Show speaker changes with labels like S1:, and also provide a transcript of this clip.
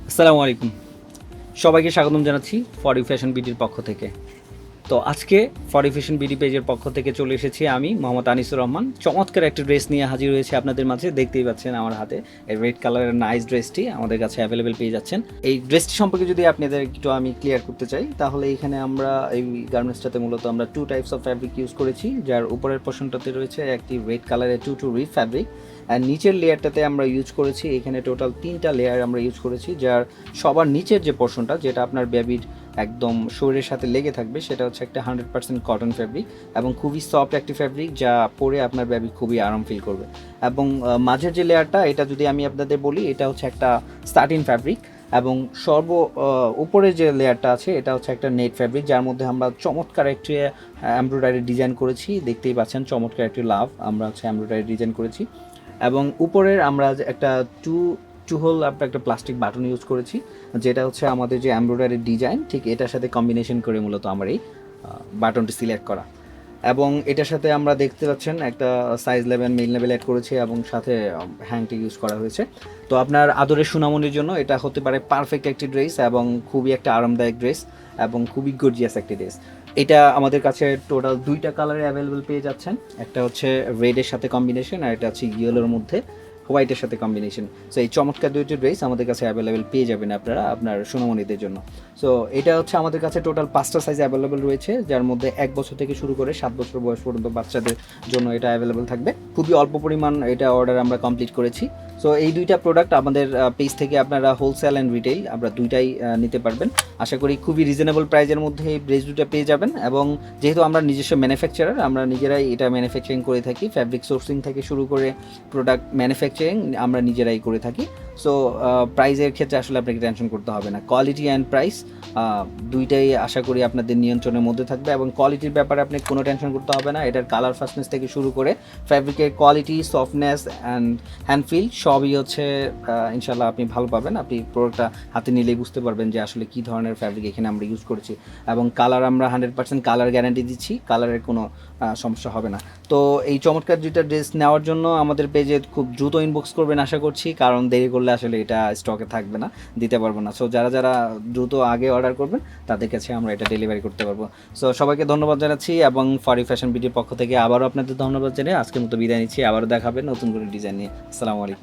S1: আসসালামু আলাইকুম। সবাইকে স্বাগতম জানাচ্ছি ফর ফ্যাশন বিডির পক্ষ থেকে। তো আজকে ফর ফ্যাশন বিডি পেজের পক্ষ থেকে চলে এসেছি আমি মোহাম্মদ আনিসুর রহমান। চমৎকার একটা ড্রেস নিয়ে হাজির হয়েছি আপনাদের মাঝে। দেখতেই পাচ্ছেন আমার হাতে এই রেড কালারের নাইস ড্রেসটি আমাদের কাছে অ্যাভেলেবেল পেয়ে যাচ্ছেন। এই ড্রেসটি সম্পর্কে যদি আপনাদের একটু আমি ক্লিয়ার করতে চাই, তাহলে এখানে আমরা এই গার্মেন্টসটাতে মূলত আমরা 2 টাইপস অফ ফ্যাব্রিক ইউজ করেছি। যার উপরের পোর্শনটাতে রয়েছে একটি রেড কালারের টু রিফ ফ্যাব্রিক, আর নিচের লেয়ারটাতে আমরা ইউজ করেছি এখানে টোটাল 3টা লেয়ার আমরা ইউজ করেছি। যার সবার নিচের যে পোর্শনটা, যেটা আপনার বেবির একদম শরীরের সাথে লেগে থাকবে, সেটা হচ্ছে একটা 100% কটন ফ্যাব্রিক এবং খুবই সফট একটি ফ্যাব্রিক, যা পরে আপনার বেবি খুবই আরাম ফিল করবে। এবং মাঝের যে লেয়ারটা, এটা যদি আমি আপনাদের বলি, এটা হচ্ছে একটা স্টার্টিং ফ্যাব্রিক। এবং উপরে যে লেয়ারটা আছে, এটা হচ্ছে একটা নেট ফ্যাব্রিক, যার মধ্যে আমরা চমৎকার একটি এমব্রয়ডারি ডিজাইন করেছি। দেখতেই পাচ্ছেন চমৎকার একটি লাভ আমরা হচ্ছে এমব্রয়ডারি ডিজাইন করেছি। এবং উপরের আমরা একটা টু হোল আপনার একটা প্লাস্টিক বাটন ইউজ করেছি, যেটা হচ্ছে আমাদের যে এমব্রয়ডারি ডিজাইন, ঠিক এটার সাথে কম্বিনেশন করে মূলত আমার এই বাটনটি সিলেক্ট করা। এবং এটার সাথে আমরা দেখতে পাচ্ছেন একটা size level main level add করেছি এবং সাথে হ্যাংটি ইউজ করা হয়েছে। তো আপনার আদরের সুনামনির জন্য এটা হতে পারে পারফেক্ট একটি ড্রেস এবং খুবই একটা আরামদায়ক ড্রেস এবং খুবই গর্জিয়াস একটি ড্রেস। এটা আমাদের কাছে টোটাল 2টা কালারে অ্যাভেলেবেল পেয়ে যাচ্ছেন। একটা হচ্ছে রেডের সাথে কম্বিনেশন, আর এটা হচ্ছে ইয়েলোর মধ্যে হোয়াইটের সাথে কম্বিনেশন। সো এই চমৎকার দুইটি ড্রেস আমাদের কাছে অ্যাভেলেবেল পেয়ে যাবেন আপনারা আপনার সোনামণিদের জন্য। সো এটা হচ্ছে আমাদের কাছে টোটাল 5টা সাইজ অ্যাভেলেবেল রয়েছে, যার মধ্যে 1 বছর থেকে শুরু করে 7 বছর বয়স পর্যন্ত বাচ্চাদের জন্য এটা অ্যাভেলেবেল থাকবে। খুবই অল্প পরিমাণ এটা অর্ডার আমরা কমপ্লিট করেছি। সো এই 2টা প্রোডাক্ট আমাদের পেজ থেকে আপনারা হোলসেল অ্যান্ড রিটেইল আমরা 2টাই নিতে পারবেন। আশা করি খুবই রিজনেবল প্রাইজের মধ্যে এই ড্রেস 2টা পেয়ে যাবেন। এবং যেহেতু আমরা নিজস্ব ম্যানুফ্যাকচারার, আমরা নিজেরাই এটা ম্যানুফ্যাকচারিং করে থাকি। ফ্যাব্রিক সোর্সিং থেকে শুরু করে প্রোডাক্ট ম্যানুফ্যাকচারিং আমরা নিজেরাই করে থাকি। সো প্রাইজের ক্ষেত্রে আসলে আপনাকে টেনশন করতে হবে না। কোয়ালিটি অ্যান্ড প্রাইস দুইটাই আশা করি আপনাদের নিয়ন্ত্রণের মধ্যে থাকবে, এবং কোয়ালিটির ব্যাপারে আপনি কোনো টেনশন করতে হবে না। এটার কালার ফাস্টনেস থেকে শুরু করে ফ্যাব্রিকের quality, softness and hand feel সবই হচ্ছে ইনশাল্লাহ আপনি ভালো পাবেন। আপনি প্রোডাক্টটা হাতে নিলেই বুঝতে পারবেন যে আসলে কী ধরনের ফ্যাব্রিক এখানে আমরা ইউজ করেছি। এবং কালার আমরা 100% কালার গ্যারান্টি দিচ্ছি, কালারের কোনো সমস্যা হবে না। তো এই চমৎকার দুইটা ড্রেস নেওয়ার জন্য আমাদের পেজে খুব দ্রুত ইনবক্স করবেন আশা করছি, কারণ দেরি করলে আসলে এটা স্টকে থাকবে না, দিতে পারবো না। সো যারা যারা দ্রুত আগে অর্ডার করবেন তাদের কাছে আমরা এটা ডেলিভারি করতে পারবো। সো সবাইকে ধন্যবাদ জানাচ্ছি, এবং ফরি ফ্যাশন বিডির পক্ষ থেকে আবারও আপনাদের ধন্যবাদ জানিয়ে আজকের মতো বিদায় নিচ্ছি। আবারও দেখাবেন নতুন করে ডিজাইন নিয়ে। আসসালামু আলাইকুম।